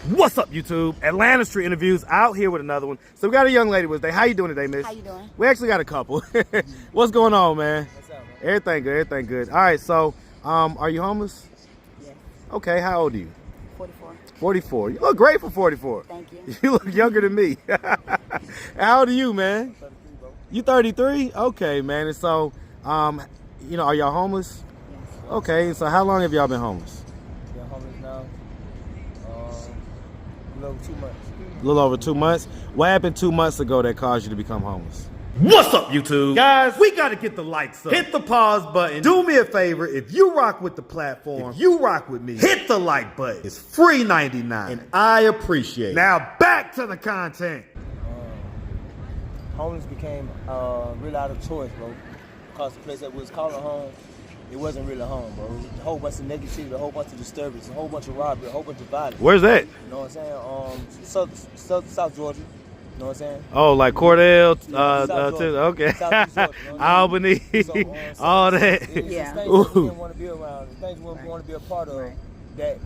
What's up, YouTube? Atlanta Street Interviews out here with another one. So we got a young lady with us today. How you doing today, miss? How you doing? We actually got a couple. What's going on, man? What's up, man? Everything good, everything good. All right, so are you homeless? Yes. Okay, how old are you? 44. 44. You look great for 44. Thank you. You look younger than me. How old are you, man? 33, bro. You 33? Okay, man. And so, you know, are y'all homeless? Yes. Okay, so how long have y'all been homeless? Been homeless now, a little 2 months. A little over 2 months. What happened 2 months ago that caused you to become homeless? What's up, YouTube? Guys, we got to get the likes up. Hit the pause button. Do me a favor. If you rock with the platform, if you rock with me, hit the like button. It's free 99, and I appreciate it. Now, back to the content. Homeless became really out of choice, bro. Because the place that we was calling home, it wasn't really home, bro. It was a whole bunch of negativity, a whole bunch of disturbance, a whole bunch of robbery, a whole bunch of violence. Where's that? You know what I'm saying? South Georgia. You know what I'm saying? Oh, like Cordell, South Georgia. okay. South Georgia, you know what I mean? Albany, So, all that. It's Yeah. things that we didn't want to be around, things we want to be a part of. Right. That,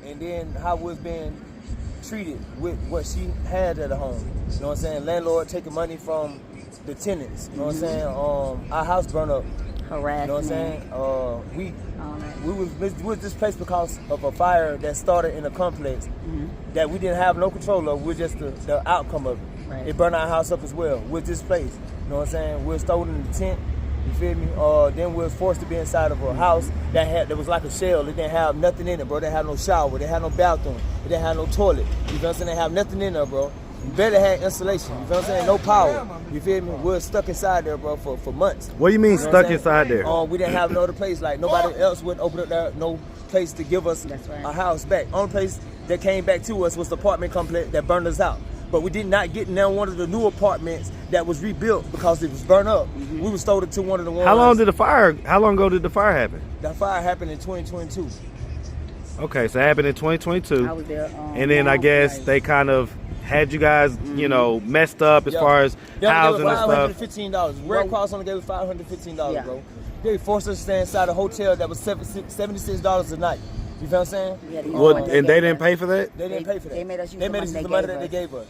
and then how we was being treated with what she had at the home. You know what I'm saying? Landlord taking money from the tenants. You know what I'm saying? Our house burned up. Harassment. You know what I'm saying? All that. We was displaced because of a fire that started in a complex that we didn't have no control of. We're just the outcome of it. Right. It burned our house up as well. We're displaced. You know what I'm saying? We're stolen in the tent. You feel me? Then we was forced to be inside of a house that was like a shell. It didn't have nothing in it, bro. It didn't have no shower. It didn't have no bathroom. It didn't have no toilet. You know what I'm saying? They have nothing in there, bro. You better have insulation. You feel what I'm saying? No power. You feel me? We're stuck inside there, bro, for months. What do you mean You know stuck what I'm saying? inside there? We didn't have no other place. Like nobody else would open up there, no place to give us That's right. a house back. Only place that came back to us was the apartment complex that burned us out. But we did not get in one of the new apartments that was rebuilt because it was burned up. We were stolen to one of the ones. How long ago did the fire happen? That fire happened in 2022? Okay, so it happened in 2022. I was there. And then I guess they kind of had you guys, you know, messed up as far as housing and stuff. $515. Red Cross only gave us $515, Yeah. bro. They forced us to stay inside a hotel that was $76 a night. You feel what I'm saying? Yeah, And they didn't pay for that? They didn't pay for that. They made us use They the made money us they use the money gave that they gave us.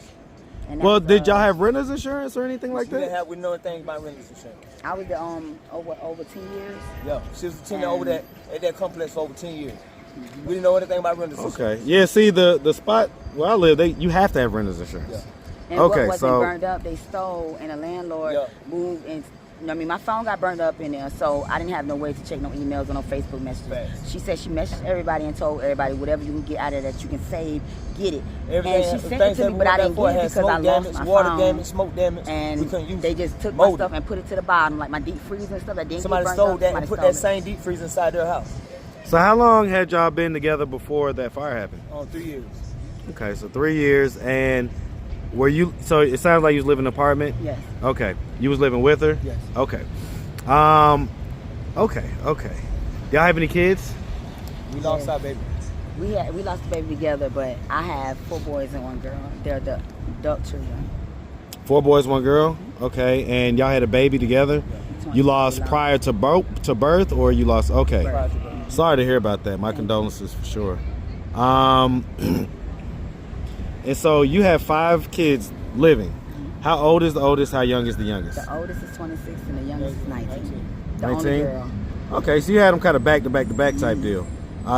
And that Well, was, did y'all have renter's insurance or anything like We didn't that? have, we know anything about renter's insurance. I was there over 10 years. Yeah, she was a tenant over that at that complex for over 10 years. We didn't know anything about renter's insurance. Okay. Yeah, see the spot where I live, you have to have renter's insurance. Yeah. And Okay, what wasn't so- burned up, they stole, and the landlord Yeah. moved. And I mean, my phone got burned up in there, so I didn't have no way to check no emails or no Facebook messages. Facts. She said she messaged everybody and told everybody whatever you can get out of that you can save, get it. Everything, And she sent it to me, but I didn't get it because I lost my water phone. damage, smoke damage. we And couldn't use they it. just took my Molded. stuff and put it to the bottom, like my deep freezer and stuff that didn't Somebody get burned stole up. that Somebody and put stole that it. same deep freezer inside their house. So how long had y'all been together before that fire happened? 3 years. Okay, so 3 years. And so it sounds like you was living in an apartment? Yes. Okay. You was living with her? Yes. Okay. Okay. Y'all have any kids? We lost our baby. We lost the baby together, but I have 4 boys and 1 girl. They're adult children. 4 boys, 1 girl. Okay. And y'all had a baby together? You lost prior to birth, or you lost? Okay. Prior to birth. Sorry to hear about that. My condolences for sure. And so you have 5 kids living. How old is the oldest? How young is the youngest? The oldest is 26 and the youngest is 19. The 19? only girl. Okay, so you had them kind of back to back to back type deal.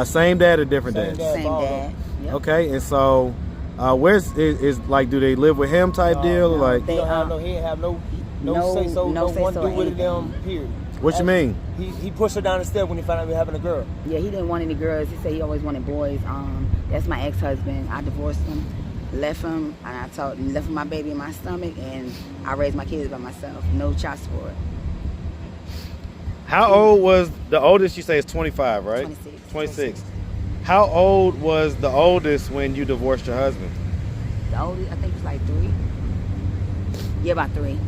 Same dad or different Same dads? dad. Same dad. Yep. Okay, and so where's is like, do they live with him type deal? Or no, like, they- He didn't have no say so, no no say one so do or with anything. them, period. what you mean? He pushed her down the step when he found out we were having a girl. Yeah, he didn't want any girls. He said he always wanted boys. That's my ex-husband. I divorced him, left him, and left my baby in my stomach, and I raised my kids by myself. No child support. How old was the oldest? You say is 25, right? 26. 26. How old was the oldest when you divorced your husband? The oldest, I think, was like 3. Yeah, about 3.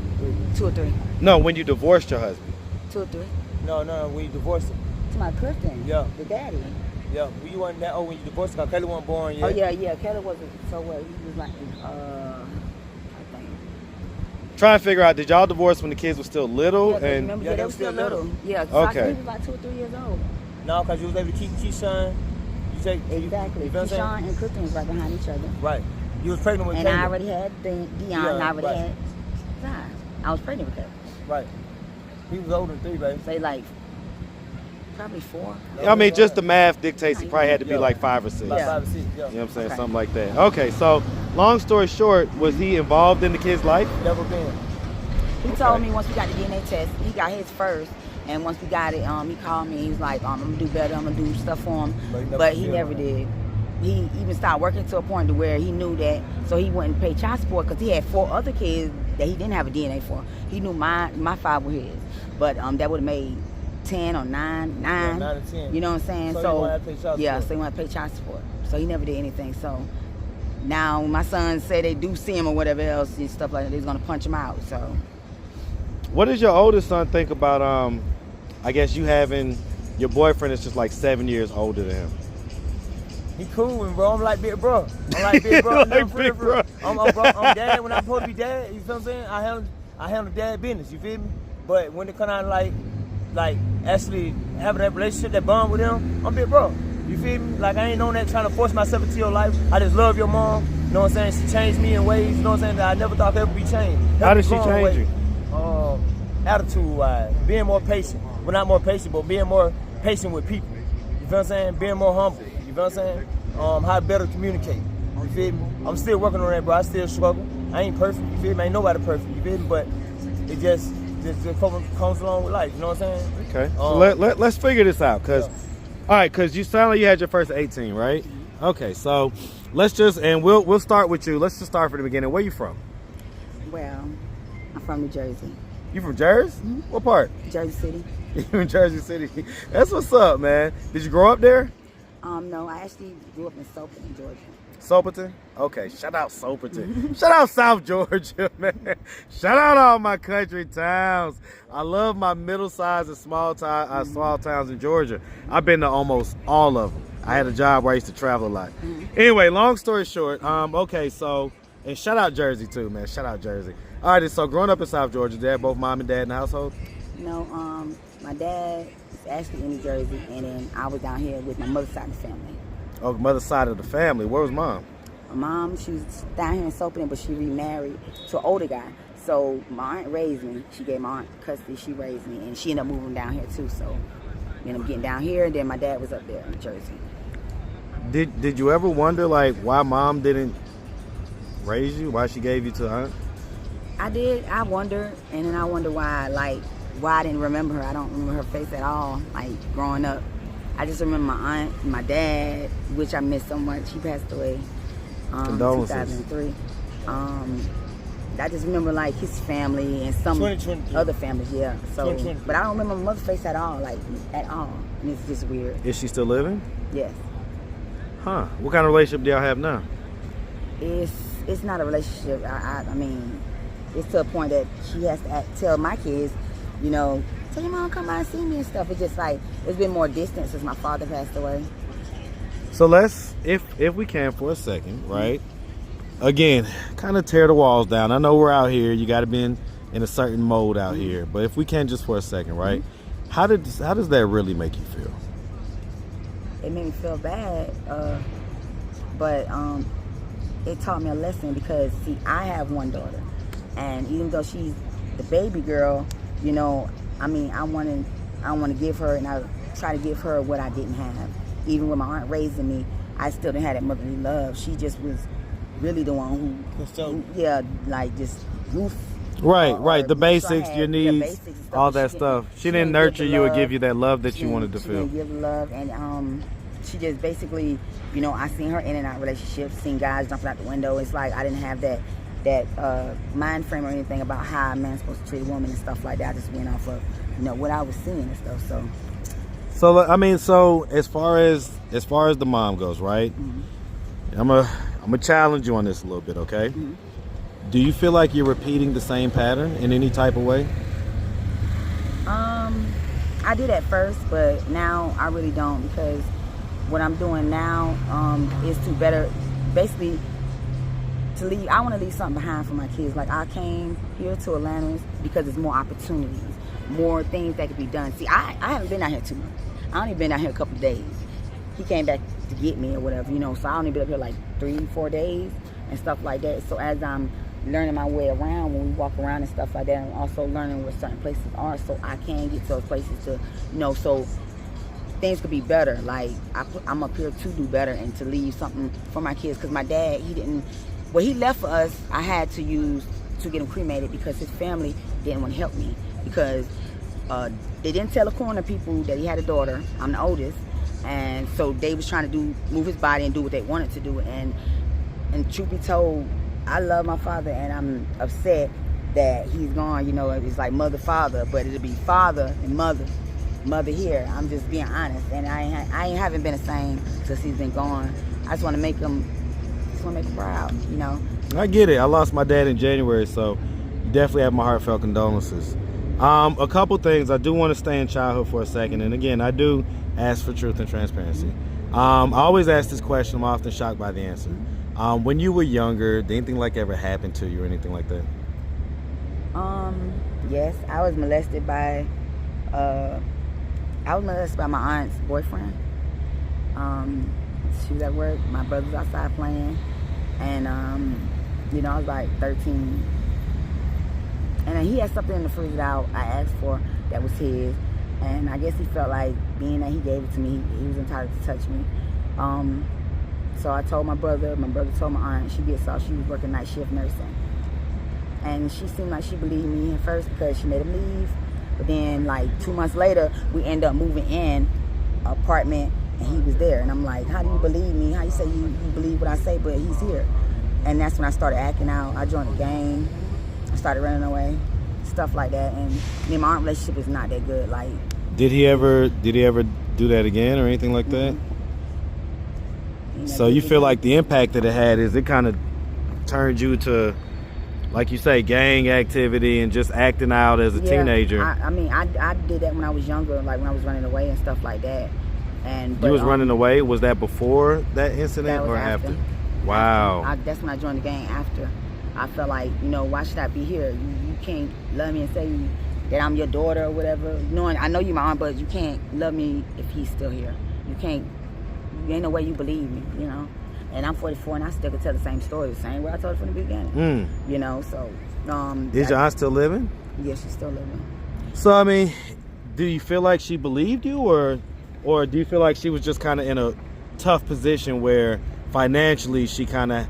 2 or 3. No, when you divorced your husband. 2 or 3. No, when you divorced him. To my Clifton. Yeah. The daddy. Yeah, you wasn't that old when you divorced him. Kelly wasn't born yet. Oh yeah. Kelly wasn't so well. He was like, I think. Trying to figure out, did y'all divorce when the kids were still little? Yeah, 'cause And remember, Yeah, they were still little. Yeah, so Okay. he was like 2 or 3 years old. No, because you was able to keep Keyshawn. You Jake. Exactly. You feel what I'm saying? Keyshawn and Clifton was right behind each other. Right. You was pregnant with And Caleb. I already had Dion, and I already right. had Zion. I was pregnant with her. Right. He was older than 3, baby. Say like probably 4. I mean, just the math dictates he probably had to be Yeah. like 5 or 6. About Yeah. 5 or 6, yeah. You know what I'm saying? Okay. Something like that. Okay, so long story short, was he involved in the kid's life? Never been. He told me once we got the DNA test, he got his first, and once we got it, he called me. He was like, "I'm gonna do better. I'm gonna do stuff for him," but he never did. He even started working to a point to where he knew that, so he wouldn't pay child support because he had 4 other kids that he didn't have a DNA for. He knew my 5 were his, but that would have made 10 or 9. 9 or 10. You know what I'm saying? So he won't have to pay child yeah, support. so he won't have to pay child support. So he never did anything. So now when my sons say they do see him or whatever else and stuff like that, they're gonna punch him out. So. What does your oldest son think about, I guess you having your boyfriend is just like 7 years older than him? He cool, and bro, I'm like big bro. I'm like big bro. Like No, for real, big for real. bro. I'm dad when I'm supposed to be dad. You feel what I'm saying? I handle dad business. You feel me? But when it come out like actually having that relationship, that bond with him, I'm big bro. You feel me? Like I ain't on that trying to force myself into your life. I just love your mom. You know what I'm saying? She changed me in ways. You know what I'm saying? That I never thought could ever be changed. How did she change you? Attitude-wise, being more patient. Well, not more patient, but being more patient with people. You feel what I'm saying? Being more humble. You feel what I'm saying? How to better communicate. You feel me? I'm still working on that, bro. I still struggle. I ain't perfect. You feel me? Ain't nobody perfect. You feel me? But it just comes along with life. You know what I'm saying? Okay. So let's figure this out, cause all right, cause you sound like you had your first 18, right? Okay, so let's just we'll start with you. Let's just start from the beginning. Where you from? Well, I'm from New Jersey. You from Jersey? Mm-hmm. What part? Jersey City. You in Jersey City? That's what's up, man. Did you grow up there? No, I actually grew up in Soperton, Georgia. Soperton? Okay, shout out Soperton. Shout out South Georgia, man. Shout out all my country towns. I love my middle-sized and small towns in Georgia. I've been to almost all of them. I had a job where I used to travel a lot. Anyway, long story short, okay, so, and shout out Jersey too, man. Shout out Jersey. All right, so growing up in South Georgia, dad, both mom and dad in the household? No, my dad is actually in New Jersey, and then I was down here with my mother's side of the family. Oh, mother's side of the family. Where was mom? My mom, she was down here in Soperton, but she remarried to an older guy. So my aunt raised me. She gave my aunt custody. She raised me, and she ended up moving down here too. So we ended up getting down here, and then my dad was up there in New Jersey. Did you ever wonder like why mom didn't raise you? Why she gave you to aunt? I did. I wondered, and then I wonder why I didn't remember her. I don't remember her face at all, like growing up. I just remember my aunt and my dad, which I miss so much. He passed away in Condolences. 2003. I just remember like his family and some 2023. other families, yeah. So, 2023. but I don't remember my mother's face at all, like at all. And it's just weird. Is she still living? Yes, Huh. What kind of relationship do y'all have now? it's not a relationship. I mean, it's to a point that she has to tell my kids, you know, tell your mom come by and see me and stuff. It's just like it's been more distant since my father passed away. So let's, if we can for a second, right? Again, kind of tear the walls down. I know we're out here. You got to be in a certain mode out here. But if we can just for a second, right? How does that really make you feel? It made me feel bad, but it taught me a lesson because, see, I have one daughter. And even though she's the baby girl, you know, I mean, I want to give her, and I try to give her what I didn't have. Even with my aunt raising me, I still didn't have that motherly love. She just was really the one who yeah, like just roof. Right. The basics, your the needs, basics and stuff, all but that she stuff. didn't- She she didn't didn't nurture give the you or love. give you that love that you wanted to She feel. didn't give the love, and she just basically, you know, I seen her in and out relationships, seen guys jumping out the window. It's like I didn't have that mind frame or anything about how a man's supposed to treat a woman and stuff like that. I just went off of, you know, what I was seeing and stuff. So I mean, so as far as the mom goes, right? I'm gonna challenge you on this a little bit, okay? Do you feel like you're repeating the same pattern in any type of way? I did at first, but now I really don't, because what I'm doing now is to better, basically, to leave. I want to leave something behind for my kids. Like, I came here to Atlanta because there's more opportunities, more things that could be done. See, I haven't been out here too much. I only been out here a couple of days. He came back to get me or whatever, you know. So I only been up here like 3-4 days and stuff like that. So as I'm learning my way around, when we walk around and stuff like that, I'm also learning where certain places are, so I can get to those places to, you know, so things could be better. Like I'm up here to do better and to leave something for my kids, because my dad, he left for us, I had to use to get him cremated because his family didn't want to help me, because they didn't tell the coroner people that he had a daughter. I'm the oldest, and so they was trying to move his body and do what they wanted to do. And truth be told, I love my father, and I'm upset that he's gone. You know, it's like mother, father, but it'll be father and mother here. I'm just being honest, and I haven't been the same since he's been gone. I just want to make him proud, you know. I get it. I lost my dad in January, so you definitely have my heartfelt condolences. A couple things. I do want to stay in childhood for a second, and again, I do ask for truth and transparency. I always ask this question. I'm often shocked by the answer. When you were younger, did anything like ever happen to you or anything like that? Yes, I was molested by my aunt's boyfriend. She was at work, my brother was outside playing, and you know, I was like 13. And then he had something in the freezer that I asked for that was his, and I guess he felt like, being that he gave it to me, he was entitled to touch me. So I told my brother told my aunt. She was working night shift nursing. And she seemed like she believed me at first because she made him leave. But then like 2 months later, we ended up moving in an apartment and he was there. And I'm like, how do you believe me? How you say you believe what I say, but he's here? And that's when I started acting out. I joined the gang. I started running away, stuff like that. And me and my aunt relationship is not that good. Like, Did he ever do that again or anything like that? So you feel like the impact that it had is it kind of turned you to, like you say, gang activity and just acting out as a teenager. I mean, I did that when I was younger, like when I was running away and stuff like that. But you was running away? Was that before that incident that was or after? Wow. That's when I joined the gang after. I felt like, you know, why should I be here? You can't love me and say that I'm your daughter or whatever. Knowing I know you my aunt, but you can't love me if he's still here. You ain't no way you believe me, you know. And I'm 44 and I still can tell the same story, the same way I told it from the beginning. You know, so Is your aunt still living? Yeah, she's still living. So I mean, do you feel like she believed you, or do you feel like she was just kind of in a tough position where financially she kind of,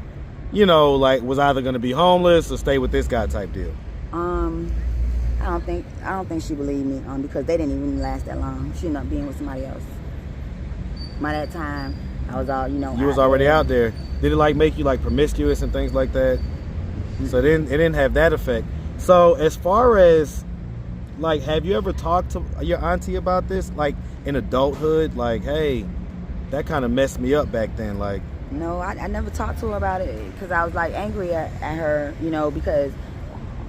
you know, like was either going to be homeless or stay with this guy type deal? I don't think she believed me because they didn't even last that long. She ended up being with somebody else. By that time, I was all, you know. You was already out there. Did it like make you like promiscuous and things like that? So it didn't have that effect. So as far as like, have you ever talked to your auntie about this, like in adulthood? Like, hey, that kind of messed me up back then. Like, no, I never talked to her about it because I was like angry at her, you know, because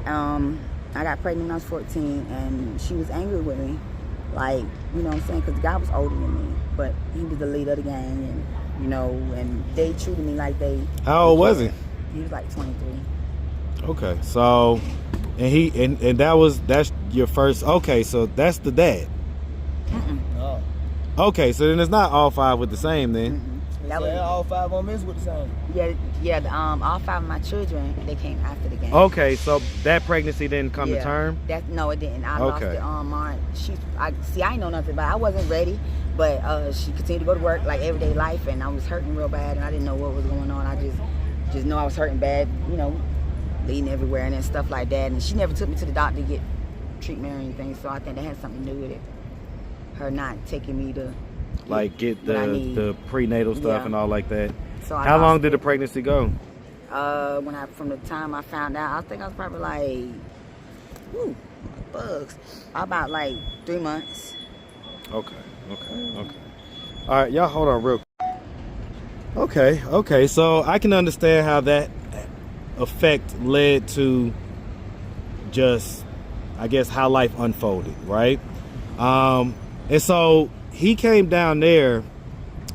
I got pregnant when I was 14 and she was angry with me. Like, you know what I'm saying? Because the guy was older than me, but he was the leader of the gang, and, you know, and they treated me like they... How old was he? He was like 23. Okay, so, and that's your first, okay, so that's the dad. No. Okay, so then it's not all five with the same then. That was, all 5 on this with the same. Yeah. All 5 of my children, they came after the gang. Okay, so that pregnancy didn't come to term? No, it didn't. I lost it. I didn't know nothing about it. I wasn't ready, but she continued to go to work like everyday life, and I was hurting real bad, and I didn't know what was going on. I just know I was hurting bad, you know, bleeding everywhere and then stuff like that. And she never took me to the doctor to get treatment or anything, so I think that had something to do with it. Her not taking me to like get the prenatal stuff and all like that. So how long did the pregnancy go? From the time I found out, I think I was probably like, bugs, about like 3 months. Okay. All right, y'all hold on real quick. Okay, so I can understand how that effect led to just, I guess, how life unfolded, right? And so he came down there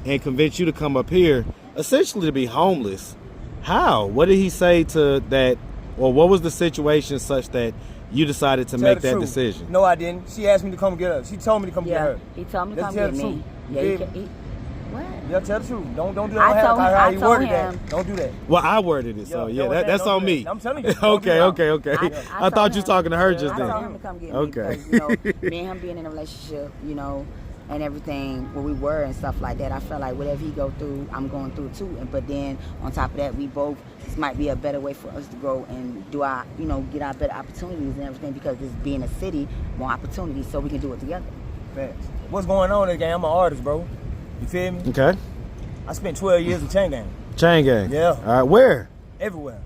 and convinced you to come up here, essentially to be homeless. How? What did he say to that, or what was the situation such that you decided to make that decision? No, I didn't. She asked me to come get her. She told me to come get her. He told me to come get me. Yeah, What? Yeah, tell the truth. Don't do I that. told him- How I you told worded him. that. Don't do that. Well, I worded it, so Yeah, yeah, that's don't on do me. that. I'm telling you. Don't do okay, that. okay, okay. I I thought told you him- talking to her just I then. told him to come get me Okay. because, you know, me and him being in a relationship, you know, and everything where we were and stuff like that, I felt like whatever he go through, I'm going through too. But then on top of that, we both, this might be a better way for us to grow and do our, you know, get our better opportunities and everything, because this being a city, more opportunities, so we can do it together. Facts. What's going on in the game? I'm an artist, bro. You feel me? Okay. I spent 12 years in Chain Gang. Chain gang. Yeah. All right, where? Everywhere.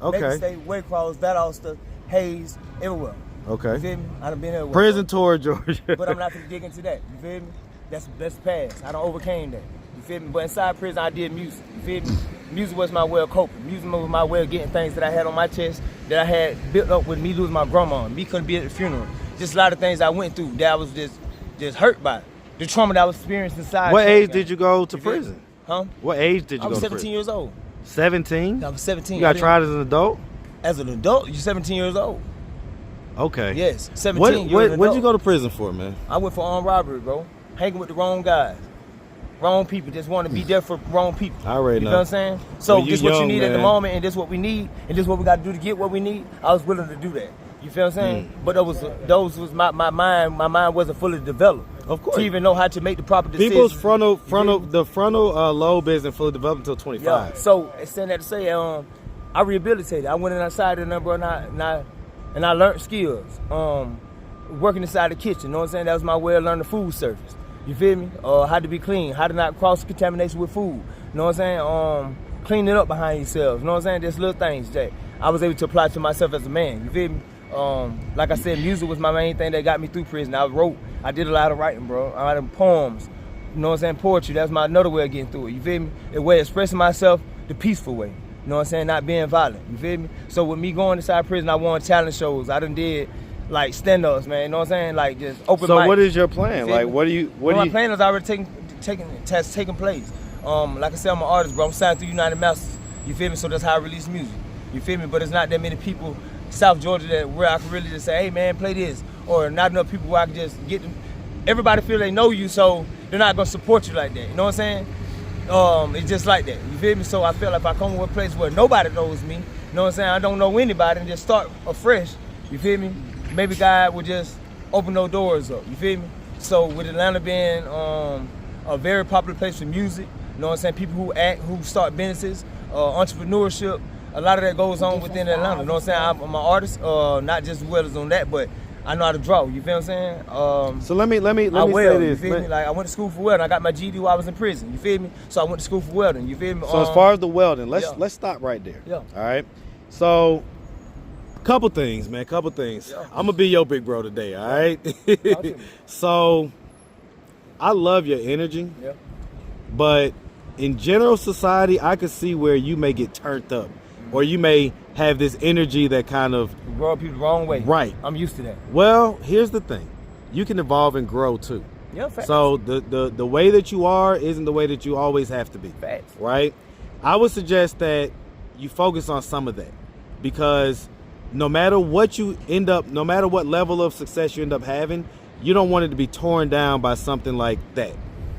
Okay. Lake State, Waycross, Valdosta, Hayes, everywhere. You Okay. feel me? I done been everywhere. Prison tour, Georgia. But I'm not gonna dig into that. You feel me? That's past. I done overcame that. You feel me? But inside prison, I did music. You feel me? Music was my way of coping. Music was my way of getting things that I had on my chest, that I had built up with me losing my grandma, me couldn't be at the funeral. Just a lot of things I went through that I was just hurt by. The trauma that I was experiencing inside. What Chain age Gang. did you go to You feel me? prison? Huh? What age did you I go was to 17 prison? years old. 17? I was 17. You got I didn't- tried as an adult? As an adult, you're 17 years old. Okay. Yes, 17. What, you're an what'd you adult. go to prison for, man? I went for armed robbery, bro. Hanging with the wrong guys. Wrong people. Just want to be there for wrong people. I already You know. know what I'm saying? So Well, you this what you young, need at the man. moment, and this what we need, and this what we got to do to get what we need. I was willing to do that. You feel what I'm saying? But those was my mind. My mind wasn't fully developed. Of course. To even know how to make the proper decisions. People's You feel me? the frontal lobe isn't fully developed until 25. Yeah. So saying that to say, I rehabilitated. I went inside the number and I learned skills. Working inside the kitchen. You know what I'm saying? That was my way of learning food service. You feel me? How to be clean, how to not cross contamination with food. You know what I'm saying? Cleaning up behind yourself. You know what I'm saying? There's little things that I was able to apply to myself as a man. You feel me? Like I said, music was my main thing that got me through prison. I did a lot of writing, bro. I writing poems. You know what I'm saying? Poetry. That's my another way of getting through it. You feel me? A way of expressing myself the peaceful way. You know what I'm saying? Not being violent. You feel me? So with me going inside prison, I won talent shows. I done did like stand-ups, man. You know what I'm saying? Like just open So mic. what is your plan? feel Like me? what do you My plan is already taking place. Like I said, I'm an artist, bro. I'm signed through United Masters. You feel me? So that's how I release music. You feel me? But it's not that many people South Georgia that where I can really just say, hey man, play this. Or not enough people where I can just get them. Everybody feel they know you, so they're not gonna support you like that. You know what I'm saying? It's just like that. You feel me? So I feel like if I come to a place where nobody knows me, you know what I'm saying? I don't know anybody and just start afresh. You feel me? Maybe God will just open those doors up. You feel me? So with Atlanta being a very popular place for music, you know what I'm saying? People who act, who start businesses, entrepreneurship, a lot of that goes on within Atlanta. You know what I'm saying? I'm an artist, not just well as on that, but I know how to draw. You feel what I'm saying? So let me I say will, this. you feel me? Like I went to school for welding. I got my GED while I was in prison. You feel me? So I went to school for welding. You feel me? So as far as the welding, let's yeah. stop right there. Yeah. All right. So couple things, man. Couple things. Yeah. I'm gonna be your big bro today. All right. Talk to me. So I love your energy, Yeah. but in general society, I could see where you may get turned up, or you may have this energy that kind of. Grow people the wrong way. Right. I'm used to that. Well, here's the thing: you can evolve and grow too. Yeah, facts. So the way that you are isn't the way that you always have to be. Facts. Right? I would suggest that you focus on some of that, because no matter what you end up, no matter what level of success you end up having, you don't want it to be torn down by something like that.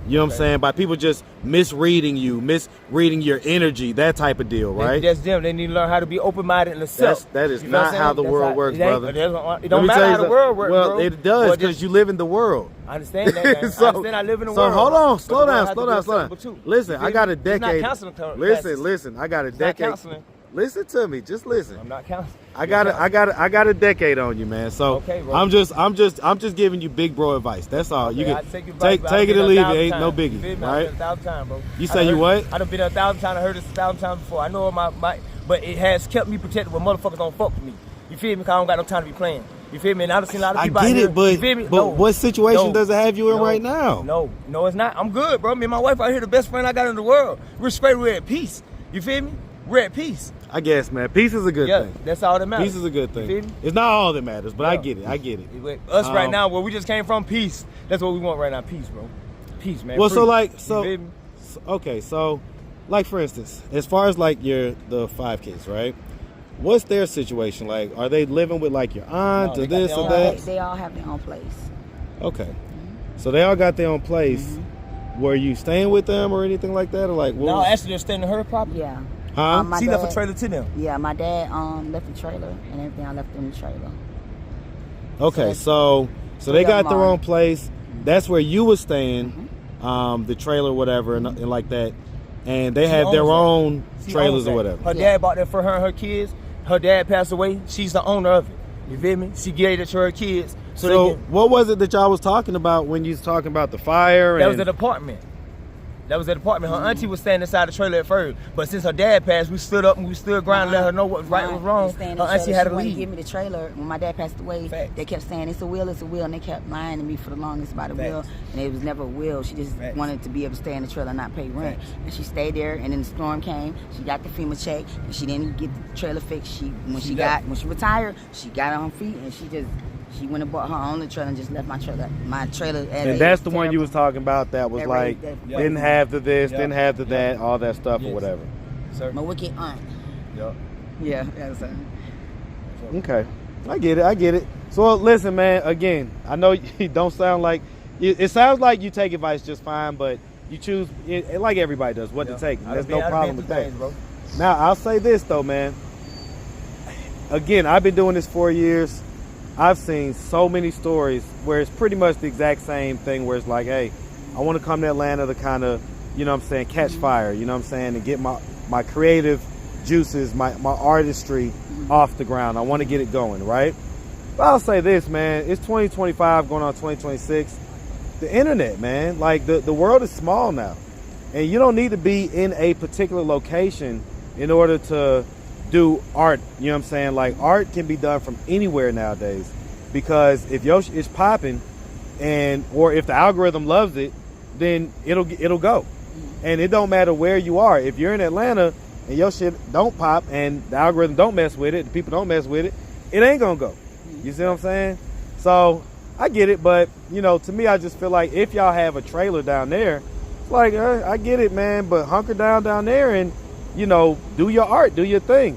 You know what I'm saying? By people just misreading you, misreading your energy, that type of deal, right? That's them. They need to learn how to be open-minded and accept. That is You know what not I'm saying? how the That's world how- works, it ain't- brother. It Let don't me matter tell you how the something. world works, Well, bro. it does, Well, because just- you live in the world. I understand that. Man. I understand I live in the so world. hold on, but slow the down, world has slow to be down, slow down. acceptable too. Listen, You I feel got me? a decade. It's not counseling classes. Listen, I got a It's not decade. counseling. Listen to me, just listen. I'm not counseling. I got a decade on you, man. So Okay, bro. I'm just giving you big bro advice. That's all. You Okay, I can take your advice, take but I've it been or there leave it. 1,000 Ain't no times. You biggie, feel me? I've right? been 1,000 times, bro. You say you what? I done been there 1,000 times. I heard this 1,000 times before. I know but it has kept me protected when motherfuckers don't fuck with me. You feel me? Cause I don't got no time to be playing. You feel me? And I done seen a lot of I people out get here. it, but you feel me? what situation No. does it have you in No. right now? No, it's not. I'm good, bro. Me and my wife out here, the best friend I got in the world. We're straight. We're at peace. You feel me? We're at peace. I guess, man. Peace is a good Yeah, thing. that's all that matters. Peace is a good You thing. feel me? It's not all that matters, but I Yeah. get it. I get it. With us right Um, now, where we just came from, peace. That's what we want right now. Peace, bro. Peace, man. Well, Free. so like, You so feel me? okay, so like for instance, as far as like the 5 kids, right? What's their situation like? Are they living with like your aunt No, or they got this their or own that? place. They all have their own place. Okay, so they all got their own place, were you staying with them or anything like that, or like what No, was- actually, they're staying in her property. Yeah. huh? my She left a dad- trailer to them. Yeah, my dad left the trailer and everything. I left in the trailer. Okay, so they Yeah, got their Mom. own place. That's where you was staying, the trailer, whatever, and like that. And they have their owns that. own She trailers owns or that. whatever. Her Yeah. dad bought that for her and her kids. Her dad passed away. She's the owner of it. You feel me? She gave it to her kids. So, So they can, what was it that y'all was talking about when you was talking about the fire? that and, was an apartment. That was an apartment. Her auntie was standing inside the trailer at first. But since her dad passed, we stood up and we stood ground and let her know what was right and what was wrong. We staying in Her the auntie trailer. had She to wouldn't leave. give me the trailer. When my dad passed away, Facts. they kept saying it's a will, and they kept lying to me for the longest about a will, Facts. and it was never a will. She just Facts. wanted to be able to stay in the trailer and not pay rent. Facts. And she stayed there, and then the storm came. She got the FEMA check, and she didn't get the trailer fixed. When she retired, she got on her feet, and she went and bought her own trailer and just left my trailer. And that's the one you was talking about that was That like raised that- didn't have the this, Yeah. didn't have the Yeah. that, all that stuff or Yes. whatever. Sir. my wicked aunt. Yup. Yeah, that's it. Okay, I get it. So listen, man. Again, I know you don't sound like it sounds like you take advice just fine, but you choose it, like everybody does what to take. There's no problem with that. Bro. Now I'll say this though, man. Again, I've been doing this 4 years. I've seen so many stories where it's pretty much the exact same thing where it's like, hey, I want to come to Atlanta to kind of, you know what I'm saying, catch fire, you know what I'm saying, and get my creative juices, my artistry off the ground. I want to get it going, right? But I'll say this, man, it's 2025 going on 2026. The internet, man, like the world is small now. And you don't need to be in a particular location in order to do art, you know what I'm saying? Like art can be done from anywhere nowadays, because if your is popping or if the algorithm loves it, then it'll go. And it don't matter where you are. If you're in Atlanta and your shit don't pop and the algorithm don't mess with it, the people don't mess with it, it ain't gonna go. You see what I'm saying? So I get it, but you know, to me, I just feel like if y'all have a trailer down there, it's like I get it, man, but hunker down there and you know, do your art, do your thing.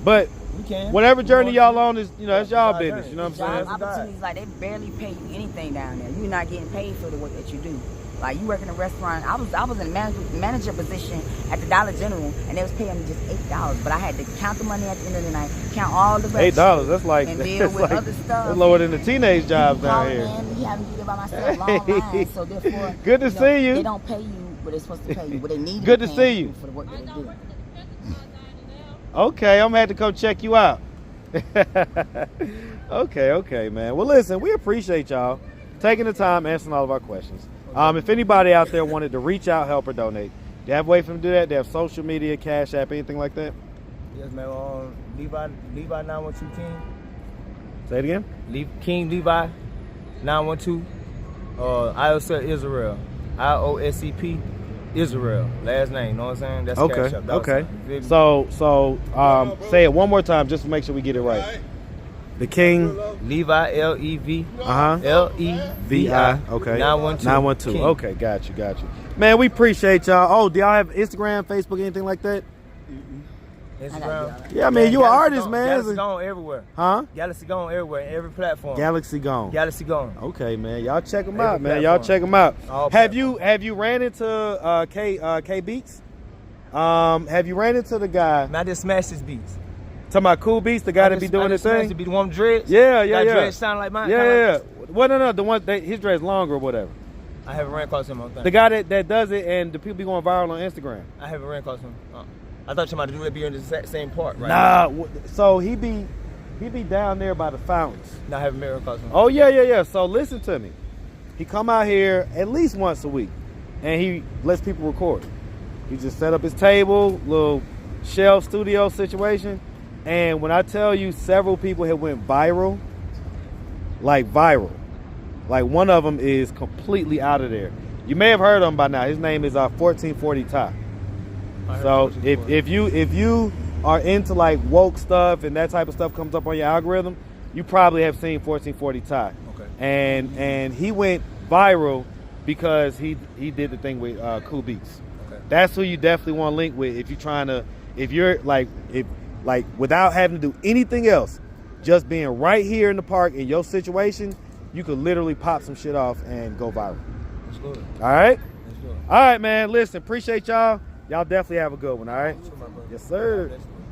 But You can. whatever journey y'all on is, you know, that's y'all business. You know what I'm Job saying? Job. opportunities, like they barely pay you anything down there. You're not getting paid for the work that you do. Like you work in a restaurant. I was in a manager position at the Dollar General, and they was paying me just $8. But I had to count the money at the end of the night, count all the $8. That's like and that's, deal with like, other stuff. that's lower than the teenage jobs down Calling here. in, me having to do it by myself, long lines. So therefore, Good to see you. They don't pay you what they're supposed to pay you, but they need. Good be to paying see you. for the work that they do. Okay, I'm gonna have to come check you out. Okay, man. Well, listen, we appreciate y'all taking the time answering all of our questions. If anybody out there wanted to reach out, help, or donate, do you have a way for them to do that? Do you have social media, Cash App, anything like that? Yes, man. Levi 912 King. Say it again. King Levi 912. IOSEP Israel. IOSCP Israel. Last name. Know what I'm saying? That's Okay. Cash App. Dollar Okay. sign. You feel me? So, say it one more time just to make sure we get it right. The King. Levi LEV. LEVI. Okay. 912. 912. King. Okay, got you. Man, we appreciate y'all. Oh, do y'all have Instagram, Facebook, anything like that? Instagram. Yeah, I mean, you an Galaxy artist, gone. man. Galaxy gone everywhere. Huh? Galaxy gone everywhere. Every platform. Galaxy Gone. Galaxy gone. Okay, man. Y'all check them Every out, man. platform. Y'all check them out. All Have you ran into K Beats? Have you ran into the guy Man, I just smashed his beats. talking about Cool Beats, the guy that be doing his smashed thing? it. Be the one with dreads. Yeah. Got dreads sound like mine. Yeah. Well, no, the one that his dread's longer or whatever. I haven't ran across him on thing. The guy that does it and the people be going viral on Instagram. I haven't ran across him. I thought you might do that be in the same part, right? So he be down there by the fountains. No, I haven't ran across him. Oh yeah. So listen to me. He come out here at least once a week, and he lets people record. He just set up his table, little shelf studio situation, and when I tell you, several people have went viral, like one of them is completely out of there. You may have heard of him by now. His name is 1440 Ty. So if you are into like woke stuff and that type of stuff comes up on your algorithm, you probably have seen 1440 Ty. Okay. And he went viral because he did the thing with Cool Beats. Okay. That's who you definitely want to link with if you're like without having to do anything else, just being right here in the park in your situation, you could literally pop some shit off and go viral. Let's go. All right? Let's go. All right, man. Listen, appreciate y'all. Y'all definitely have a good one, all right? Sure, my brother. Yes, sir. God bless you.